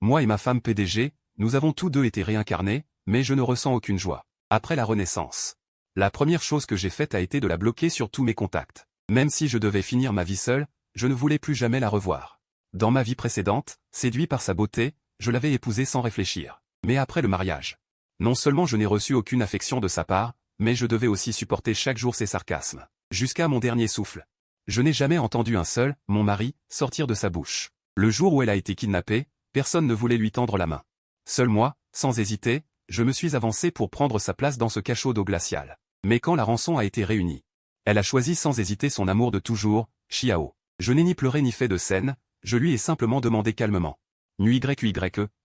Moi et ma femme PDG, nous avons tous deux été réincarnés, mais je ne ressens aucune joie. Après la renaissance, la première chose que j'ai faite a été de la bloquer sur tous mes contacts. Même si je devais finir ma vie seule, je ne voulais plus jamais la revoir. Dans ma vie précédente, séduit par sa beauté, je l'avais épousée sans réfléchir. Mais après le mariage, non seulement je n'ai reçu aucune affection de sa part, mais je devais aussi supporter chaque jour ses sarcasmes. Jusqu'à mon dernier souffle. Je n'ai jamais entendu un seul « mon mari » sortir de sa bouche. Le jour où elle a été kidnappée, personne ne voulait lui tendre la main. Seul moi, sans hésiter, je me suis avancé pour prendre sa place dans ce cachot d'eau glaciale. Mais quand la rançon a été réunie, elle a choisi sans hésiter son amour de toujours, Xiao. Je n'ai ni pleuré ni fait de scène, je lui ai simplement demandé calmement. YYE,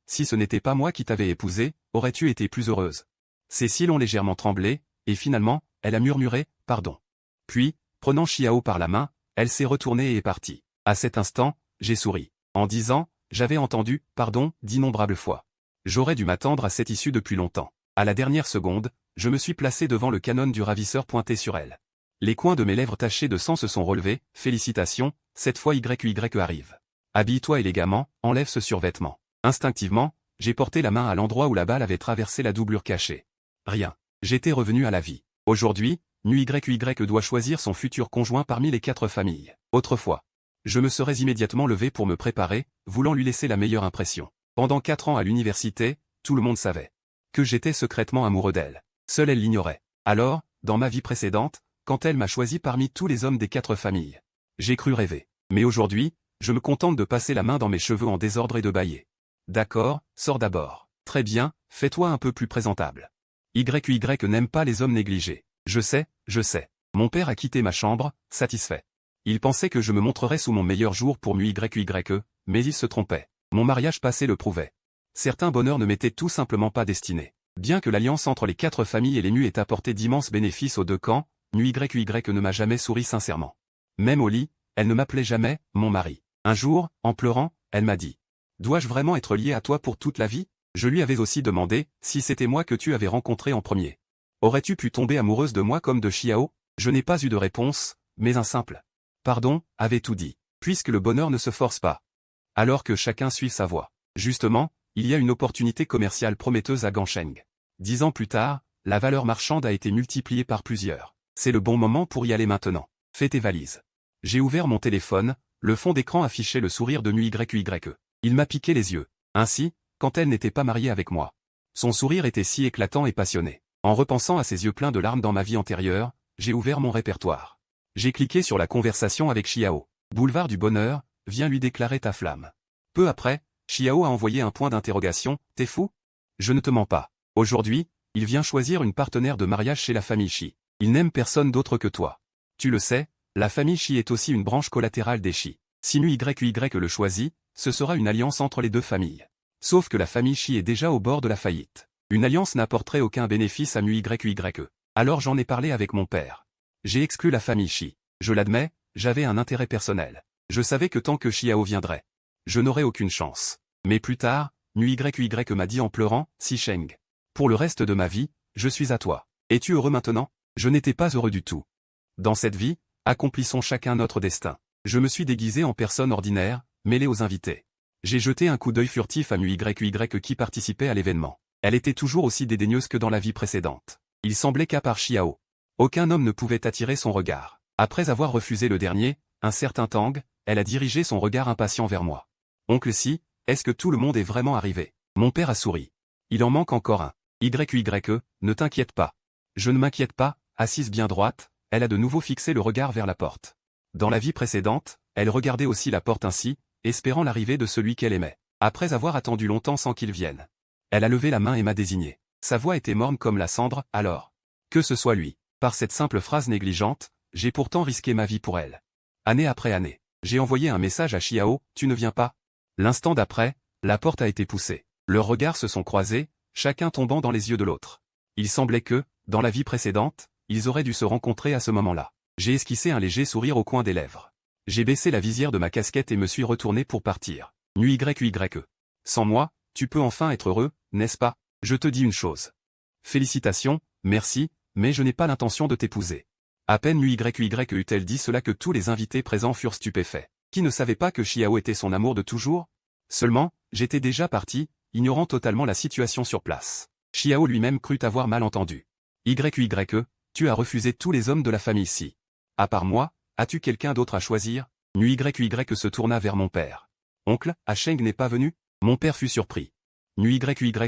si ce n'était pas moi qui t'avais épousée, aurais-tu été plus heureuse? Ses cils ont légèrement tremblé, et finalement, elle a murmuré « pardon ». Puis, prenant Xiao par la main, elle s'est retournée et est partie. À cet instant, j'ai souri. En disant, j'avais entendu « pardon » d'innombrables fois. J'aurais dû m'attendre à cette issue depuis longtemps. À la dernière seconde, je me suis placé devant le canon du ravisseur pointé sur elle. Les coins de mes lèvres tachés de sang se sont relevés, félicitations, cette fois YYE arrive. Habille-toi élégamment, enlève ce survêtement. Instinctivement, j'ai porté la main à l'endroit où la balle avait traversé la doublure cachée. Rien. J'étais revenu à la vie. Aujourd'hui, YYE doit choisir son futur conjoint parmi les 4 familles. Autrefois, je me serais immédiatement levé pour me préparer, voulant lui laisser la meilleure impression. Pendant 4 ans à l'université, tout le monde savait que j'étais secrètement amoureux d'elle. Seule elle l'ignorait. Alors, dans ma vie précédente, quand elle m'a choisi parmi tous les hommes des 4 familles, j'ai cru rêver. Mais aujourd'hui, je me contente de passer la main dans mes cheveux en désordre et de bâiller. D'accord, sors d'abord. Très bien, fais-toi un peu plus présentable. YYE n'aime pas les hommes négligés. Je sais. Mon père a quitté ma chambre, satisfait. Il pensait que je me montrerais sous mon meilleur jour pour YYE, mais il se trompait. Mon mariage passé le prouvait. Certains bonheurs ne m'étaient tout simplement pas destinés. Bien que l'alliance entre les 4 familles et les nus ait apporté d'immenses bénéfices aux 2 camps, YYE ne m'a jamais souri sincèrement. Même au lit, elle ne m'appelait jamais « mon mari ». Un jour, en pleurant, elle m'a dit « Dois-je vraiment être lié à toi pour toute la vie ?» Je lui avais aussi demandé si c'était moi que tu avais rencontré en premier. Aurais-tu pu tomber amoureuse de moi comme de Xiao? Je n'ai pas eu de réponse, mais un simple « pardon » avait tout dit. Puisque le bonheur ne se force pas. Alors que chacun suive sa voie. Justement, il y a une opportunité commerciale prometteuse à Gansheng. 10 ans plus tard, la valeur marchande a été multipliée par plusieurs. C'est le bon moment pour y aller maintenant. Fais tes valises. J'ai ouvert mon téléphone, le fond d'écran affichait le sourire de YYE. Il m'a piqué les yeux. Ainsi, quand elle n'était pas mariée avec moi. Son sourire était si éclatant et passionné. En repensant à ses yeux pleins de larmes dans ma vie antérieure, j'ai ouvert mon répertoire. J'ai cliqué sur la conversation avec Xiao. Boulevard du bonheur, viens lui déclarer ta flamme. Peu après, Xiao a envoyé un point d'interrogation, t'es fou? Je ne te mens pas. Aujourd'hui, il vient choisir une partenaire de mariage chez la famille Shi. Il n'aime personne d'autre que toi. Tu le sais, la famille Shi est aussi une branche collatérale des Shi. Si YYE le choisit, ce sera une alliance entre les 2 familles. Sauf que la famille Shi est déjà au bord de la faillite. Une alliance n'apporterait aucun bénéfice à YYE. Alors j'en ai parlé avec mon père. J'ai exclu la famille Shi. Je l'admets, j'avais un intérêt personnel. Je savais que tant que Xiao viendrait, je n'aurais aucune chance. Mais plus tard, YYE m'a dit en pleurant, Si Sheng. Pour le reste de ma vie, je suis à toi. Es-tu heureux maintenant? Je n'étais pas heureux du tout. Dans cette vie, accomplissons chacun notre destin. Je me suis déguisé en personne ordinaire, mêlé aux invités. J'ai jeté un coup d'œil furtif à YYE qui participait à l'événement. Elle était toujours aussi dédaigneuse que dans la vie précédente. Il semblait qu'à part Xiao, aucun homme ne pouvait attirer son regard. Après avoir refusé le dernier, un certain Tang, elle a dirigé son regard impatient vers moi. Oncle Si, est-ce que tout le monde est vraiment arrivé? Mon père a souri. Il en manque encore un. YYE, ne t'inquiète pas. Je ne m'inquiète pas, assise bien droite, elle a de nouveau fixé le regard vers la porte. Dans la vie précédente, elle regardait aussi la porte ainsi, espérant l'arrivée de celui qu'elle aimait. Après avoir attendu longtemps sans qu'il vienne, elle a levé la main et m'a désigné. Sa voix était morne comme la cendre, alors. Que ce soit lui. Par cette simple phrase négligente, j'ai pourtant risqué ma vie pour elle. Année après année, j'ai envoyé un message à Xiao, tu ne viens pas? L'instant d'après, la porte a été poussée. Leurs regards se sont croisés, chacun tombant dans les yeux de l'autre. Il semblait que, dans la vie précédente, ils auraient dû se rencontrer à ce moment-là. J'ai esquissé un léger sourire au coin des lèvres. J'ai baissé la visière de ma casquette et me suis retourné pour partir. YYE. Sans moi, tu peux enfin être heureux, n'est-ce pas? Je te dis une chose. Félicitations, merci, mais je n'ai pas l'intention de t'épouser. À peine YYE eut-elle dit cela que tous les invités présents furent stupéfaits. Qui ne savait pas que Xiao était son amour de toujours? Seulement, j'étais déjà parti, ignorant totalement la situation sur place. Xiao lui-même crut avoir mal entendu. YYE, tu as refusé tous les hommes de la famille ici. À part moi, as-tu quelqu'un d'autre à choisir? YYE se tourna vers mon père. Oncle, Sheng n'est pas venu? Mon père fut surpris. YYE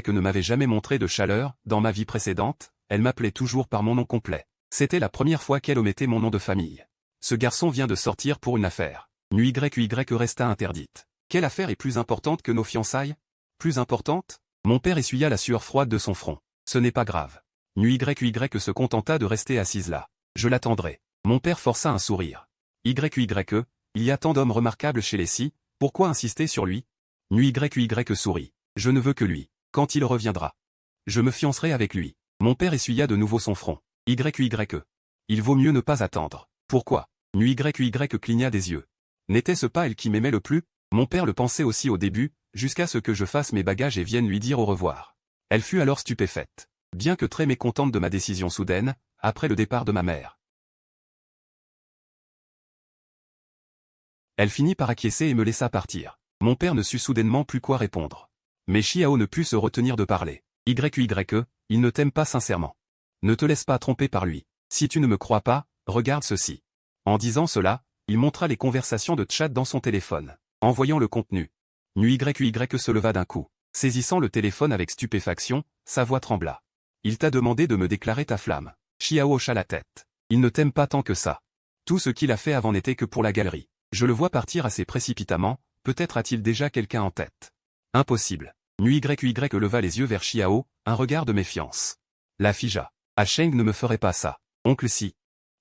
ne m'avait jamais montré de chaleur, dans ma vie précédente, elle m'appelait toujours par mon nom complet. C'était la première fois qu'elle omettait mon nom de famille. Ce garçon vient de sortir pour une affaire. YYE resta interdite. Quelle affaire est plus importante que nos fiançailles? Plus importante? Mon père essuya la sueur froide de son front. Ce n'est pas grave. YYE se contenta de rester assise là. Je l'attendrai. Mon père força un sourire. YYE, il y a tant d'hommes remarquables chez les Si, pourquoi insister sur lui? YYE sourit. Je ne veux que lui. Quand il reviendra, je me fiancerai avec lui. Mon père essuya de nouveau son front. YYE. Il vaut mieux ne pas attendre. Pourquoi? YYE cligna des yeux. N'était-ce pas elle qui m'aimait le plus? Mon père le pensait aussi au début, jusqu'à ce que je fasse mes bagages et vienne lui dire au revoir. Elle fut alors stupéfaite. Bien que très mécontente de ma décision soudaine, après le départ de ma mère. Elle finit par acquiescer et me laissa partir. Mon père ne sut soudainement plus quoi répondre. Mais Xiao ne put se retenir de parler. YYE, il ne t'aime pas sincèrement. Ne te laisse pas tromper par lui. Si tu ne me crois pas, regarde ceci. En disant cela, il montra les conversations de chat dans son téléphone. En voyant le contenu, YYE se leva d'un coup. Saisissant le téléphone avec stupéfaction, sa voix trembla. Il t'a demandé de me déclarer ta flamme. Xiao hocha la tête. Il ne t'aime pas tant que ça. Tout ce qu'il a fait avant n'était que pour la galerie. Je le vois partir assez précipitamment, peut-être a-t-il déjà quelqu'un en tête. Impossible. YYE leva les yeux vers Xiao, un regard de méfiance. La figea. Sheng ne me ferait pas ça. Oncle si.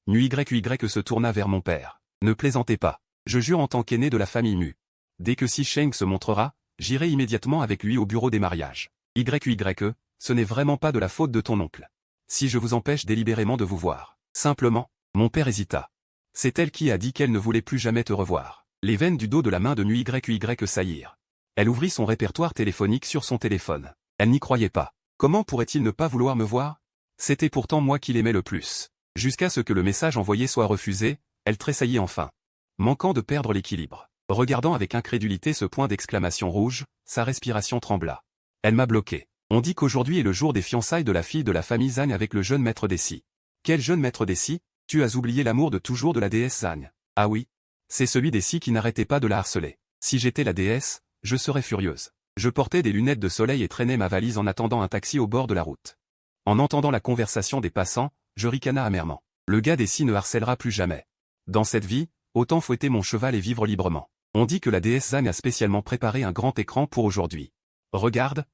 YYE se tourna vers mon père. Ne plaisantez pas. Je jure en tant qu'aîné de la famille Mu. Dès que si Sheng se montrera, j'irai immédiatement avec lui au bureau des mariages. YYE, ce n'est vraiment pas de la faute de ton oncle. Si je vous empêche délibérément de vous voir. Simplement, mon père hésita. C'est elle qui a dit qu'elle ne voulait plus jamais te revoir. Les veines du dos de la main de YYE saillirent. Elle ouvrit son répertoire téléphonique sur son téléphone. Elle n'y croyait pas. Comment pourrait-il ne pas vouloir me voir? C'était pourtant moi qui l'aimais le plus. Jusqu'à ce que le message envoyé soit refusé, elle tressaillit enfin. Manquant de perdre l'équilibre. Regardant avec incrédulité ce point d'exclamation rouge, sa respiration trembla. Elle m'a bloqué. On dit qu'aujourd'hui est le jour des fiançailles de la fille de la famille Zhang avec le jeune maître des Si. Quel jeune maître des Si? Tu as oublié l'amour de toujours de la déesse Zhang. Ah oui. C'est celui des Si qui n'arrêtait pas de la harceler. Si j'étais la déesse, je serais furieuse. Je portais des lunettes de soleil et traînais ma valise en attendant un taxi au bord de la route. En entendant la conversation des passants, je ricana amèrement. Le gars des Si ne harcèlera plus jamais. Dans cette vie, autant fouetter mon cheval et vivre librement. On dit que la déesse Zhang a spécialement préparé un grand écran pour aujourd'hui. Regarde,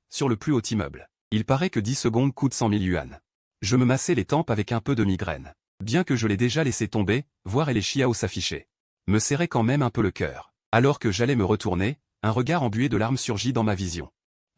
sur le plus haut immeuble. Il paraît que 10 secondes coûtent 100 000 yuans. Je me massais les tempes avec un peu de migraine. Bien que je l'ai déjà laissé tomber, voir et les Xiao s'afficher. Me serrait quand même un peu le cœur. Alors que j'allais me retourner, un regard embué de larmes surgit dans ma vision.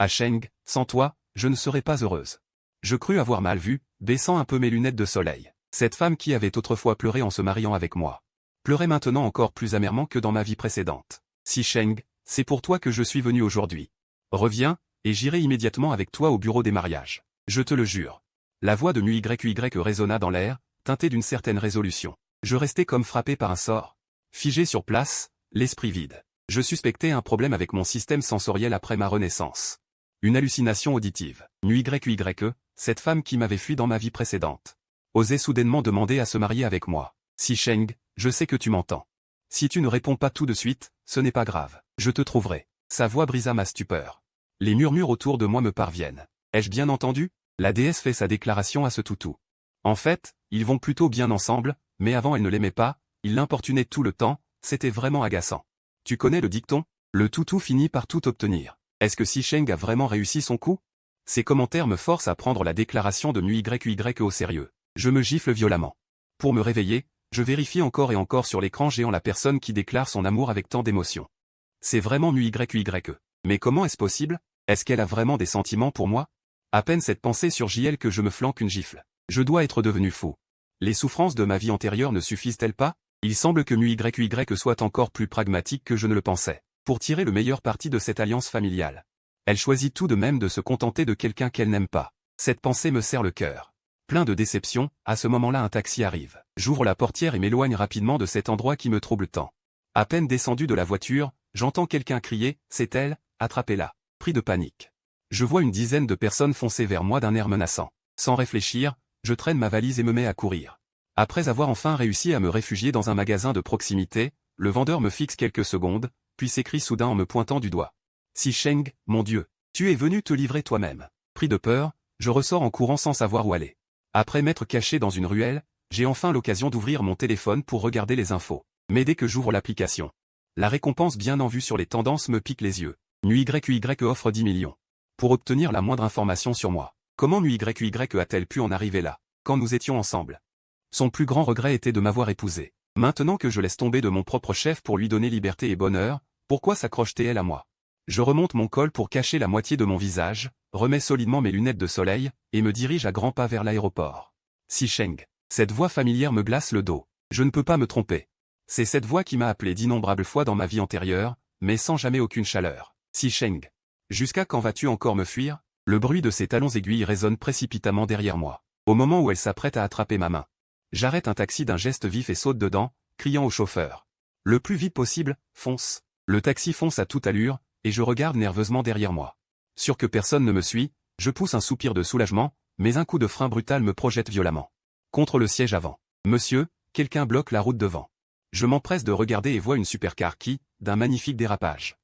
Sheng, sans toi, je ne serais pas heureuse. Je crus avoir mal vu, baissant un peu mes lunettes de soleil. Cette femme qui avait autrefois pleuré en se mariant avec moi. Pleurait maintenant encore plus amèrement que dans ma vie précédente. Si Sheng, c'est pour toi que je suis venu aujourd'hui. Reviens, et j'irai immédiatement avec toi au bureau des mariages. Je te le jure. La voix de YYE résonna dans l'air, teintée d'une certaine résolution. Je restais comme frappé par un sort. Figé sur place, l'esprit vide. Je suspectais un problème avec mon système sensoriel après ma renaissance. Une hallucination auditive. YYE, cette femme qui m'avait fui dans ma vie précédente, osait soudainement demander à se marier avec moi. Si Sheng, je sais que tu m'entends. Si tu ne réponds pas tout de suite, ce n'est pas grave. Je te trouverai. Sa voix brisa ma stupeur. Les murmures autour de moi me parviennent. Ai-je bien entendu? La déesse fait sa déclaration à ce toutou. En fait, ils vont plutôt bien ensemble, mais avant elle ne l'aimait pas, il l'importunait tout le temps, c'était vraiment agaçant. Tu connais le dicton? Le toutou finit par tout obtenir. Est-ce que Si Sheng a vraiment réussi son coup? Ces commentaires me forcent à prendre la déclaration de YYE au sérieux. Je me gifle violemment. Pour me réveiller, je vérifie encore et encore sur l'écran géant la personne qui déclare son amour avec tant d'émotion. C'est vraiment YYE. Mais comment est-ce possible? Est-ce qu'elle a vraiment des sentiments pour moi? À peine cette pensée surgit elle que je me flanque une gifle. Je dois être devenu fou. Les souffrances de ma vie antérieure ne suffisent-elles pas? Il semble que YYE soit encore plus pragmatique que je ne le pensais. Pour tirer le meilleur parti de cette alliance familiale. Elle choisit tout de même de se contenter de quelqu'un qu'elle n'aime pas. Cette pensée me serre le cœur. Plein de déception, à ce moment-là un taxi arrive. J'ouvre la portière et m'éloigne rapidement de cet endroit qui me trouble tant. À peine descendu de la voiture, J'entends quelqu'un crier, c'est elle, attrapez-la. Pris de panique. Je vois une dizaine de personnes foncer vers moi d'un air menaçant. Sans réfléchir, je traîne ma valise et me mets à courir. Après avoir enfin réussi à me réfugier dans un magasin de proximité, le vendeur me fixe quelques secondes, puis s'écrie soudain en me pointant du doigt. Si Sheng, mon Dieu, tu es venu te livrer toi-même. Pris de peur, je ressors en courant sans savoir où aller. Après m'être caché dans une ruelle, j'ai enfin l'occasion d'ouvrir mon téléphone pour regarder les infos. Mais dès que j'ouvre l'application, la récompense bien en vue sur les tendances me pique les yeux. NuYY offre 10 millions. Pour obtenir la moindre information sur moi. Comment NuYY a-t-elle pu en arriver là, quand nous étions ensemble? Son plus grand regret était de m'avoir épousé. Maintenant que je laisse tomber de mon propre chef pour lui donner liberté et bonheur, pourquoi s'accroche-t-elle à moi? Je remonte mon col pour cacher la moitié de mon visage, remets solidement mes lunettes de soleil, et me dirige à grands pas vers l'aéroport. Si Sheng. Cette voix familière me glace le dos. Je ne peux pas me tromper. C'est cette voix qui m'a appelé d'innombrables fois dans ma vie antérieure, mais sans jamais aucune chaleur. Si Sheng. Jusqu'à quand vas-tu encore me fuir? Le bruit de ses talons aiguilles résonne précipitamment derrière moi. Au moment où elle s'apprête à attraper ma main. J'arrête un taxi d'un geste vif et saute dedans, criant au chauffeur. Le plus vite possible, fonce. Le taxi fonce à toute allure, et je regarde nerveusement derrière moi. Sûr que personne ne me suit, je pousse un soupir de soulagement, mais un coup de frein brutal me projette violemment. Contre le siège avant. Monsieur, quelqu'un bloque la route devant. Je m'empresse de regarder et vois une supercar qui, d'un magnifique dérapage,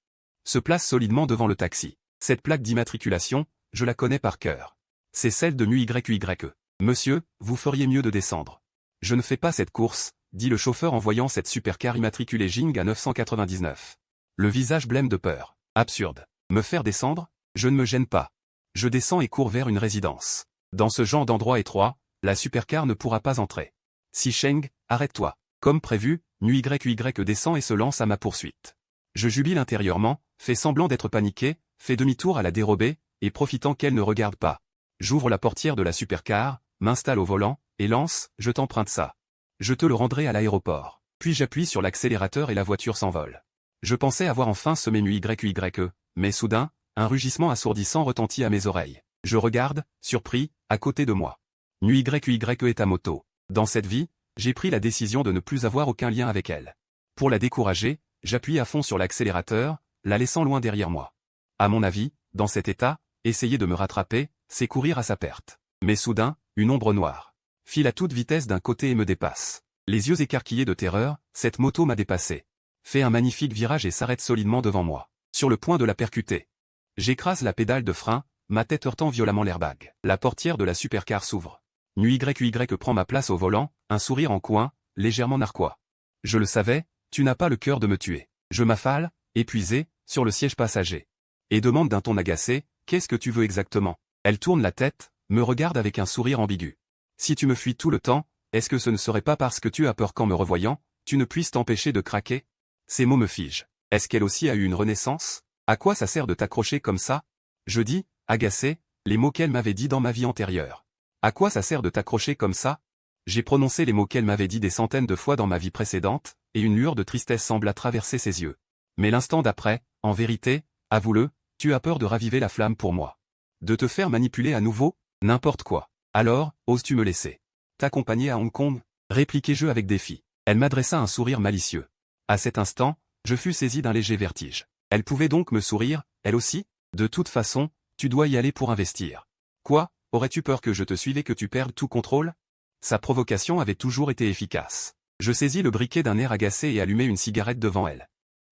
se place solidement devant le taxi. Cette plaque d'immatriculation, je la connais par cœur. C'est celle de NuYYE. Monsieur, vous feriez mieux de descendre. Je ne fais pas cette course, dit le chauffeur en voyant cette supercar immatriculée Jing à 999. Le visage blême de peur. Absurde. Me faire descendre? Je ne me gêne pas. Je descends et cours vers une résidence. Dans ce genre d'endroit étroit, la supercar ne pourra pas entrer. Si Sheng, arrête-toi. Comme prévu, NuYY descend et se lance à ma poursuite. Je jubile intérieurement, fais semblant d'être paniqué, fais demi-tour à la dérobée, et profitant qu'elle ne regarde pas. J'ouvre la portière de la supercar, m'installe au volant, et lance, je t'emprunte ça. Je te le rendrai à l'aéroport. Puis j'appuie sur l'accélérateur et la voiture s'envole. Je pensais avoir enfin semé NuYY, mais soudain, un rugissement assourdissant retentit à mes oreilles. Je regarde, surpris, à côté de moi. NuYY est à moto. Dans cette vie, j'ai pris la décision de ne plus avoir aucun lien avec elle. Pour la décourager, j'appuie à fond sur l'accélérateur, la laissant loin derrière moi. À mon avis, dans cet état, essayer de me rattraper, c'est courir à sa perte. Mais soudain, une ombre noire file à toute vitesse d'un côté et me dépasse. Les yeux écarquillés de terreur, cette moto m'a dépassé. Fait un magnifique virage et s'arrête solidement devant moi, sur le point de la percuter. J'écrase la pédale de frein, ma tête heurtant violemment l'airbag. La portière de la supercar s'ouvre. NuYY prend ma place au volant, un sourire en coin, légèrement narquois. Je le savais, tu n'as pas le cœur de me tuer. Je m'affale, épuisé, sur le siège passager. Et demande d'un ton agacé, qu'est-ce que tu veux exactement? Elle tourne la tête, me regarde avec un sourire ambigu. Si tu me fuis tout le temps, est-ce que ce ne serait pas parce que tu as peur qu'en me revoyant, tu ne puisses t'empêcher de craquer? Ces mots me figent. Est-ce qu'elle aussi a eu une renaissance? À quoi ça sert de t'accrocher comme ça? Je dis, agacé, les mots qu'elle m'avait dit dans ma vie antérieure. À quoi ça sert de t'accrocher comme ça? J'ai prononcé les mots qu'elle m'avait dit des centaines de fois dans ma vie précédente, et une lueur de tristesse sembla traverser ses yeux. Mais l'instant d'après, en vérité, avoue-le, tu as peur de raviver la flamme pour moi. De te faire manipuler à nouveau? N'importe quoi. Alors, oses-tu me laisser t'accompagner à Hong Kong? Répliquai-je avec défi. Elle m'adressa un sourire malicieux. À cet instant, je fus saisi d'un léger vertige. Elle pouvait donc me sourire, elle aussi? De toute façon, tu dois y aller pour investir. Quoi? Aurais-tu peur que je te suive et que tu perdes tout contrôle? Sa provocation avait toujours été efficace. Je saisis le briquet d'un air agacé et allumai une cigarette devant elle.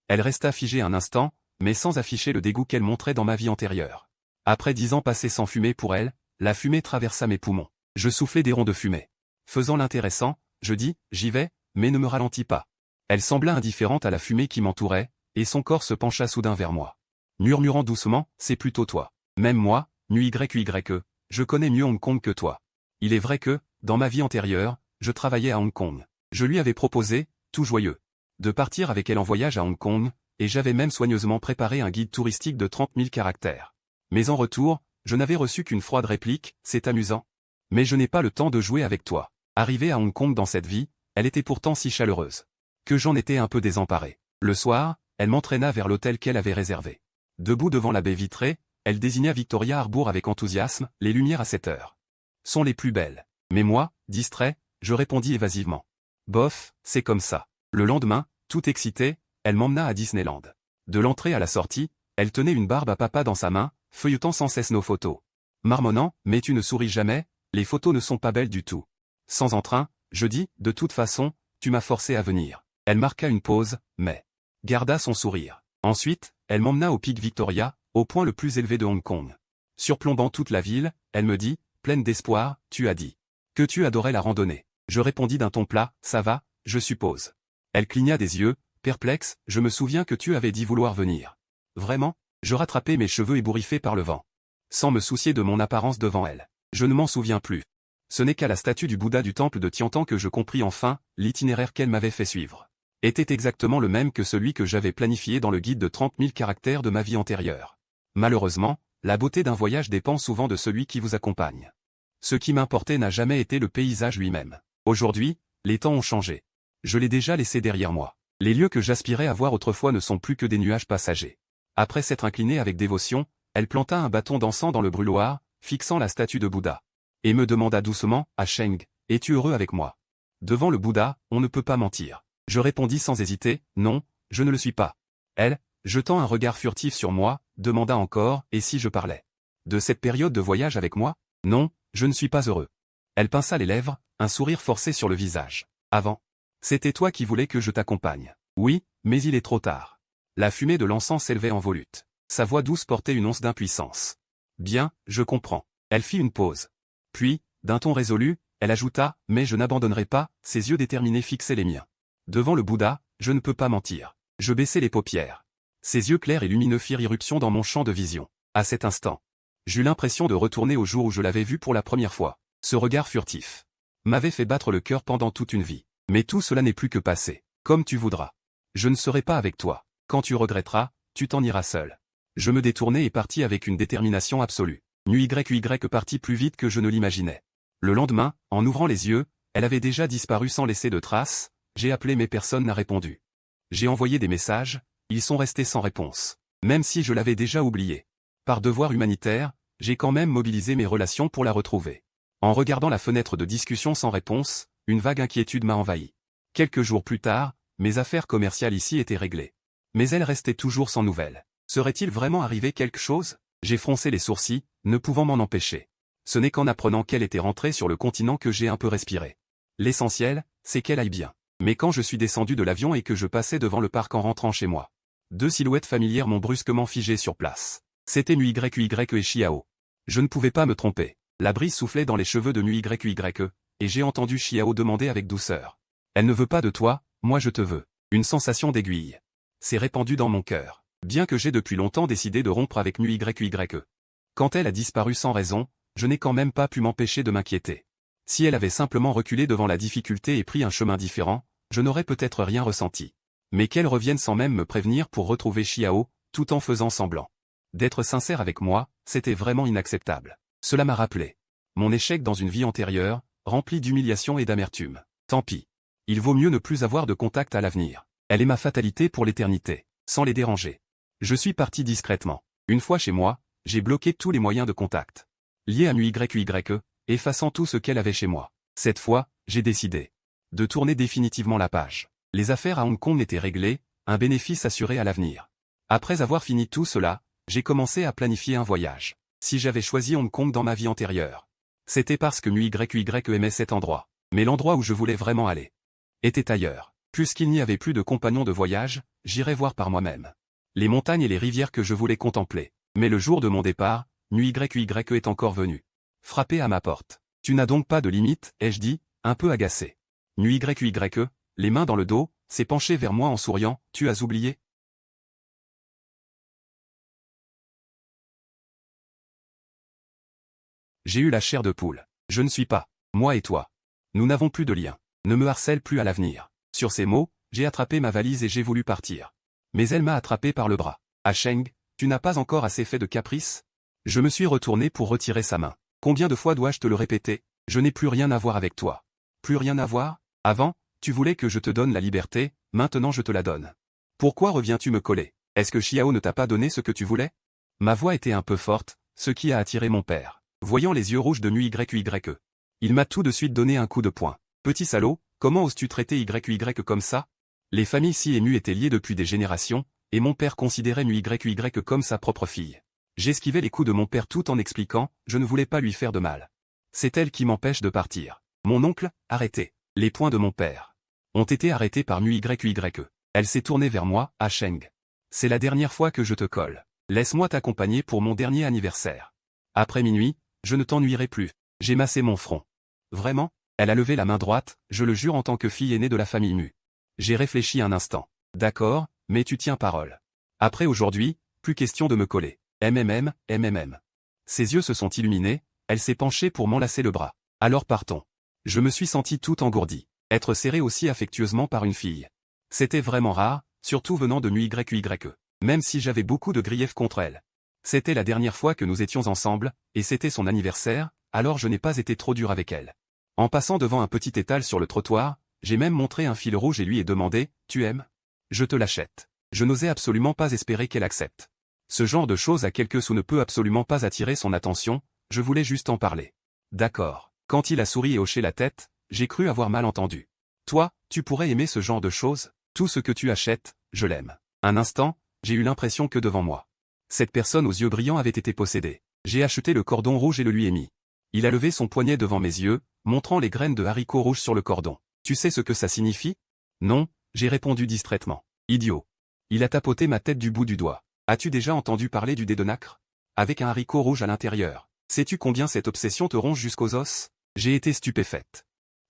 Elle resta figée un instant, mais sans afficher le dégoût qu'elle montrait dans ma vie antérieure. Après 10 ans passés sans fumer pour elle, la fumée traversa mes poumons. Je soufflai des ronds de fumée. Faisant l'intéressant, je dis, j'y vais, mais ne me ralentis pas. Elle sembla indifférente à la fumée qui m'entourait, et son corps se pencha soudain vers moi. Murmurant doucement, c'est plutôt toi. Même moi, NuYY, je connais mieux Hong Kong que toi. Il est vrai que, dans ma vie antérieure, je travaillais à Hong Kong. Je lui avais proposé, tout joyeux, de partir avec elle en voyage à Hong Kong, et j'avais même soigneusement préparé un guide touristique de 30 000 caractères. Mais en retour, je n'avais reçu qu'une froide réplique, c'est amusant. Mais je n'ai pas le temps de jouer avec toi. Arrivée à Hong Kong dans cette vie, elle était pourtant si chaleureuse, que j'en étais un peu désemparé. Le soir, elle m'entraîna vers l'hôtel qu'elle avait réservé. Debout devant la baie vitrée, elle désigna Victoria Harbour avec enthousiasme, les lumières à cette heure sont les plus belles. Mais moi, distrait, je répondis évasivement. Bof, c'est comme ça. Le lendemain, tout excité, elle m'emmena à Disneyland. De l'entrée à la sortie, elle tenait une barbe à papa dans sa main, feuilletant sans cesse nos photos. Marmonnant, mais tu ne souris jamais, les photos ne sont pas belles du tout. Sans entrain, je dis, de toute façon, tu m'as forcé à venir. Elle marqua une pause, mais garda son sourire. Ensuite, elle m'emmena au Pic Victoria, au point le plus élevé de Hong Kong. Surplombant toute la ville, elle me dit, pleine d'espoir, tu as dit que tu adorais la randonnée. Je répondis d'un ton plat, ça va, je suppose. Elle cligna des yeux, perplexe, je me souviens que tu avais dit vouloir venir. Vraiment? Je rattrapai mes cheveux ébouriffés par le vent. Sans me soucier de mon apparence devant elle. Je ne m'en souviens plus. Ce n'est qu'à la statue du Bouddha du temple de Tiantan que je compris enfin, l'itinéraire qu'elle m'avait fait suivre était exactement le même que celui que j'avais planifié dans le guide de 30 000 caractères de ma vie antérieure. Malheureusement, la beauté d'un voyage dépend souvent de celui qui vous accompagne. Ce qui m'importait n'a jamais été le paysage lui-même. Aujourd'hui, les temps ont changé. Je l'ai déjà laissé derrière moi. Les lieux que j'aspirais à voir autrefois ne sont plus que des nuages passagers. Après s'être inclinée avec dévotion, elle planta un bâton d'encens dans le brûloir, fixant la statue de Bouddha. Et me demanda doucement, à Cheng, es-tu heureux avec moi? Devant le Bouddha, on ne peut pas mentir. Je répondis sans hésiter, non, je ne le suis pas. Elle, jetant un regard furtif sur moi, demanda encore, et si je parlais de cette période de voyage avec moi? Non, je ne suis pas heureux. Elle pinça les lèvres, un sourire forcé sur le visage. Avant. C'était toi qui voulais que je t'accompagne. Oui, mais il est trop tard. La fumée de l'encens s'élevait en volute. Sa voix douce portait une once d'impuissance. Bien, je comprends. Elle fit une pause. Puis, d'un ton résolu, elle ajouta, mais je n'abandonnerai pas, ses yeux déterminés fixaient les miens. Devant le Bouddha, je ne peux pas mentir. Je baissai les paupières. Ses yeux clairs et lumineux firent irruption dans mon champ de vision. À cet instant, j'eus l'impression de retourner au jour où je l'avais vu pour la première fois. Ce regard furtif m'avait fait battre le cœur pendant toute une vie. Mais tout cela n'est plus que passé. Comme tu voudras. Je ne serai pas avec toi. Quand tu regretteras, tu t'en iras seul. Je me détournai et partis avec une détermination absolue. NUYY partit plus vite que je ne l'imaginais. Le lendemain, en ouvrant les yeux, elle avait déjà disparu sans laisser de traces, j'ai appelé mais personne n'a répondu. J'ai envoyé des messages, ils sont restés sans réponse. Même si je l'avais déjà oublié. Par devoir humanitaire, j'ai quand même mobilisé mes relations pour la retrouver. En regardant la fenêtre de discussion sans réponse, une vague inquiétude m'a envahi. Quelques jours plus tard, mes affaires commerciales ici étaient réglées. Mais elle restait toujours sans nouvelles. Serait-il vraiment arrivé quelque chose? J'ai froncé les sourcils, ne pouvant m'en empêcher. Ce n'est qu'en apprenant qu'elle était rentrée sur le continent que j'ai un peu respiré. L'essentiel, c'est qu'elle aille bien. Mais quand je suis descendu de l'avion et que je passais devant le parc en rentrant chez moi, deux silhouettes familières m'ont brusquement figé sur place. C'était NUYY et Xiao. Je ne pouvais pas me tromper. La brise soufflait dans les cheveux de NUYY, et j'ai entendu Xiao demander avec douceur. Elle ne veut pas de toi, moi je te veux. Une sensation d'aiguille s'est répandue dans mon cœur. Bien que j'ai depuis longtemps décidé de rompre avec NUYY. Quand elle a disparu sans raison, je n'ai quand même pas pu m'empêcher de m'inquiéter. Si elle avait simplement reculé devant la difficulté et pris un chemin différent, je n'aurais peut-être rien ressenti. Mais qu'elle revienne sans même me prévenir pour retrouver Xiao, tout en faisant semblant d'être sincère avec moi, c'était vraiment inacceptable. Cela m'a rappelé mon échec dans une vie antérieure, rempli d'humiliation et d'amertume. Tant pis. Il vaut mieux ne plus avoir de contact à l'avenir. Elle est ma fatalité pour l'éternité, sans les déranger. Je suis parti discrètement. Une fois chez moi, j'ai bloqué tous les moyens de contact liés à NUYY, effaçant tout ce qu'elle avait chez moi. Cette fois, j'ai décidé de tourner définitivement la page. Les affaires à Hong Kong étaient réglées, un bénéfice assuré à l'avenir. Après avoir fini tout cela, j'ai commencé à planifier un voyage. Si j'avais choisi Hong Kong dans ma vie antérieure, c'était parce que NUYY aimait cet endroit. Mais l'endroit où je voulais vraiment aller était ailleurs. Puisqu'il n'y avait plus de compagnons de voyage, j'irais voir par moi-même les montagnes et les rivières que je voulais contempler. Mais le jour de mon départ, NUYY est encore venu frapper à ma porte. Tu n'as donc pas de limite, ai-je dit, un peu agacé. NUYY, les mains dans le dos, s'est penché vers moi en souriant, tu as oublié? J'ai eu la chair de poule. Je ne suis pas, moi et toi. Nous n'avons plus de lien. Ne me harcèle plus à l'avenir. Sur ces mots, j'ai attrapé ma valise et j'ai voulu partir. Mais elle m'a attrapé par le bras. Ah Cheng, tu n'as pas encore assez fait de caprice? Je me suis retourné pour retirer sa main. Combien de fois dois-je te le répéter? Je n'ai plus rien à voir avec toi. Plus rien à voir? Avant, tu voulais que je te donne la liberté, maintenant je te la donne. Pourquoi reviens-tu me coller? Est-ce que Xiao ne t'a pas donné ce que tu voulais? Ma voix était un peu forte, ce qui a attiré mon père. Voyant les yeux rouges de NUYY, il m'a tout de suite donné un coup de poing. Petit salaud, comment oses-tu traiter YY comme ça? Les familles si émues étaient liées depuis des générations, et mon père considérait NUYY comme sa propre fille. J'esquivais les coups de mon père tout en expliquant, je ne voulais pas lui faire de mal. C'est elle qui m'empêche de partir. Mon oncle, arrêté. Les poings de mon père ont été arrêtés par NUYY. Elle s'est tournée vers moi, Sheng. C'est la dernière fois que je te colle. Laisse-moi t'accompagner pour mon dernier anniversaire. Après minuit, je ne t'ennuierai plus. J'ai massé mon front. Vraiment? Elle a levé la main droite, je le jure en tant que fille aînée de la famille Mu. J'ai réfléchi un instant. D'accord, mais tu tiens parole. Après aujourd'hui, plus question de me coller. MMM. Ses yeux se sont illuminés, elle s'est penchée pour m'enlacer le bras. Alors partons. Je me suis senti tout engourdi. Être serré aussi affectueusement par une fille. C'était vraiment rare, surtout venant de NUYY. Même si j'avais beaucoup de griefs contre elle. C'était la dernière fois que nous étions ensemble, et c'était son anniversaire, alors je n'ai pas été trop dur avec elle. En passant devant un petit étal sur le trottoir, j'ai même montré un fil rouge et lui ai demandé, tu aimes? Je te l'achète. Je n'osais absolument pas espérer qu'elle accepte. Ce genre de choses à quelques sous ne peut absolument pas attirer son attention, je voulais juste en parler. D'accord. Quand il a souri et hoché la tête, j'ai cru avoir mal entendu. Toi, tu pourrais aimer ce genre de choses? Tout ce que tu achètes, je l'aime. Un instant, j'ai eu l'impression que devant moi. Cette personne aux yeux brillants avait été possédée. J'ai acheté le cordon rouge et le lui ai mis. Il a levé son poignet devant mes yeux, montrant les graines de haricots rouges sur le cordon. Tu sais ce que ça signifie? Non, j'ai répondu distraitement. Idiot. Il a tapoté ma tête du bout du doigt. As-tu déjà entendu parler du dé de nacre? Avec un haricot rouge à l'intérieur. Sais-tu combien cette obsession te ronge jusqu'aux os? J'ai été stupéfaite.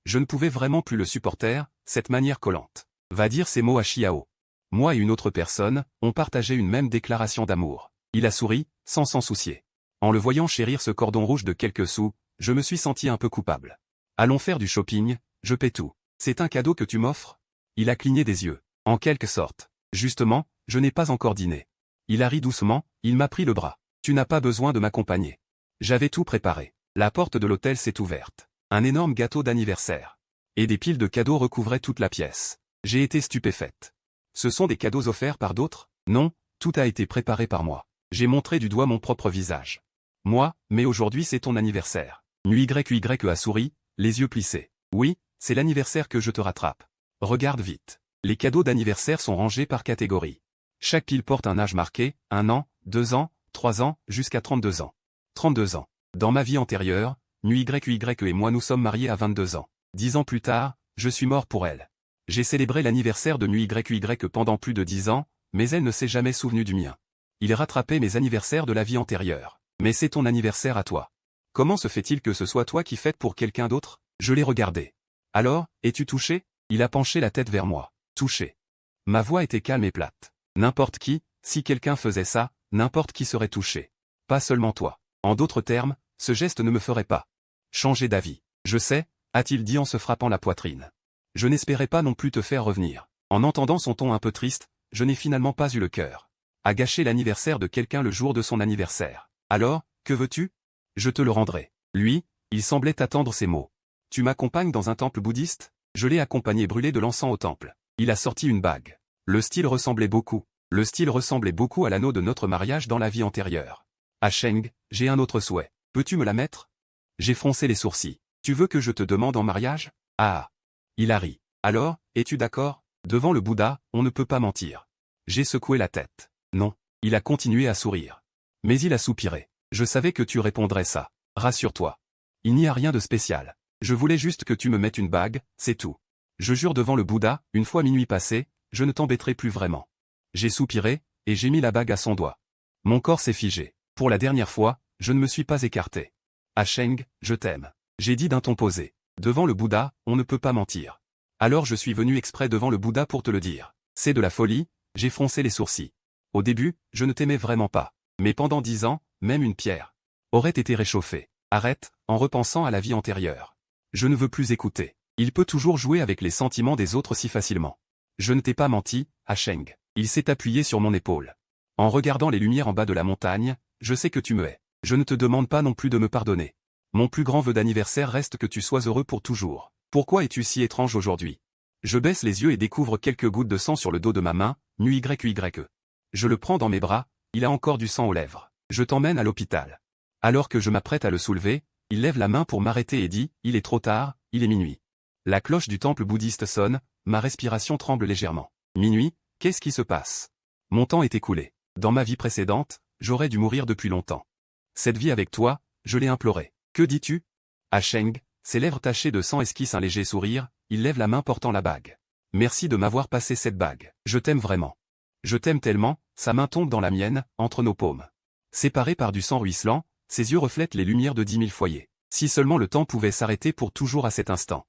Je ne pouvais vraiment plus le supporter, cette manière collante. Va dire ces mots à Chiao. Moi et une autre personne, on partageait une même déclaration d'amour. Il a souri, sans s'en soucier. En le voyant chérir ce cordon rouge de quelques sous, je me suis senti un peu coupable. Allons faire du shopping, je paie tout. C'est un cadeau que tu m'offres? Il a cligné des yeux. En quelque sorte. Justement, je n'ai pas encore dîné. Il a ri doucement, il m'a pris le bras. Tu n'as pas besoin de m'accompagner. J'avais tout préparé. La porte de l'hôtel s'est ouverte. Un énorme gâteau d'anniversaire. Et des piles de cadeaux recouvraient toute la pièce. J'ai été stupéfaite. Ce sont des cadeaux offerts par d'autres? Non, tout a été préparé par moi. J'ai montré du doigt mon propre visage. Moi, mais aujourd'hui c'est ton anniversaire. NUYY a souri, les yeux plissés. Oui, c'est l'anniversaire que je te rattrape. Regarde vite. Les cadeaux d'anniversaire sont rangés par catégorie. Chaque pile porte un âge marqué, 1 an, 2 ans, 3 ans, jusqu'à 32 ans. 32 ans. Dans ma vie antérieure, NUYY et moi nous sommes mariés à 22 ans. 10 ans plus tard, je suis mort pour elle. J'ai célébré l'anniversaire de NUYY pendant plus de 10 ans, mais elle ne s'est jamais souvenue du mien. Il rattrapait mes anniversaires de la vie antérieure. Mais c'est ton anniversaire à toi. Comment se fait-il que ce soit toi qui fêtes pour quelqu'un d'autre? Je l'ai regardé. Alors, es-tu touché? Il a penché la tête vers moi. Touché. Ma voix était calme et plate. N'importe qui, si quelqu'un faisait ça, n'importe qui serait touché. Pas seulement toi. En d'autres termes, ce geste ne me ferait pas changer d'avis. Je sais, a-t-il dit en se frappant la poitrine. Je n'espérais pas non plus te faire revenir. En entendant son ton un peu triste, je n'ai finalement pas eu le cœur à gâcher l'anniversaire de quelqu'un le jour de son anniversaire. Alors, que veux-tu? Je te le rendrai. Lui, il semblait attendre ces mots. Tu m'accompagnes dans un temple bouddhiste? Je l'ai accompagné brûler de l'encens au temple. Il a sorti une bague. Le style ressemblait beaucoup à l'anneau de notre mariage dans la vie antérieure. Sheng, j'ai un autre souhait. Peux-tu me la mettre? J'ai froncé les sourcils. Tu veux que je te demande en mariage? Ah. Il a ri. Alors, es-tu d'accord? Devant le Bouddha, on ne peut pas mentir. J'ai secoué la tête. Non. Il a continué à sourire. Mais il a soupiré. Je savais que tu répondrais ça. Rassure-toi. Il n'y a rien de spécial. Je voulais juste que tu me mettes une bague, c'est tout. Je jure devant le Bouddha, une fois minuit passé, je ne t'embêterai plus vraiment. J'ai soupiré, et j'ai mis la bague à son doigt. Mon corps s'est figé. Pour la dernière fois, je ne me suis pas écarté. Sheng, je t'aime. J'ai dit d'un ton posé. Devant le Bouddha, on ne peut pas mentir. Alors je suis venu exprès devant le Bouddha pour te le dire. C'est de la folie, j'ai froncé les sourcils. Au début, je ne t'aimais vraiment pas. Mais pendant 10 ans, même une pierre aurait été réchauffée. Arrête, en repensant à la vie antérieure. Je ne veux plus écouter. Il peut toujours jouer avec les sentiments des autres si facilement. Je ne t'ai pas menti, Sheng. Il s'est appuyé sur mon épaule. En regardant les lumières en bas de la montagne, je sais que tu me hais. Je ne te demande pas non plus de me pardonner. Mon plus grand vœu d'anniversaire reste que tu sois heureux pour toujours. Pourquoi es-tu si étrange aujourd'hui? Je baisse les yeux et découvre quelques gouttes de sang sur le dos de ma main, NUYY. Je le prends dans mes bras, il a encore du sang aux lèvres. Je t'emmène à l'hôpital. Alors que je m'apprête à le soulever, il lève la main pour m'arrêter et dit, il est trop tard, il est minuit. La cloche du temple bouddhiste sonne, ma respiration tremble légèrement. Minuit, qu'est-ce qui se passe? Mon temps est écoulé. Dans ma vie précédente, j'aurais dû mourir depuis longtemps. Cette vie avec toi, je l'ai implorée. Que dis-tu? Ah Sheng, ses lèvres tachées de sang esquissent un léger sourire, il lève la main portant la bague. Merci de m'avoir passé cette bague. Je t'aime vraiment. Je t'aime tellement, sa main tombe dans la mienne, entre nos paumes. Séparés par du sang ruisselant, ses yeux reflètent les lumières de 10 000 foyers. Si seulement le temps pouvait s'arrêter pour toujours à cet instant.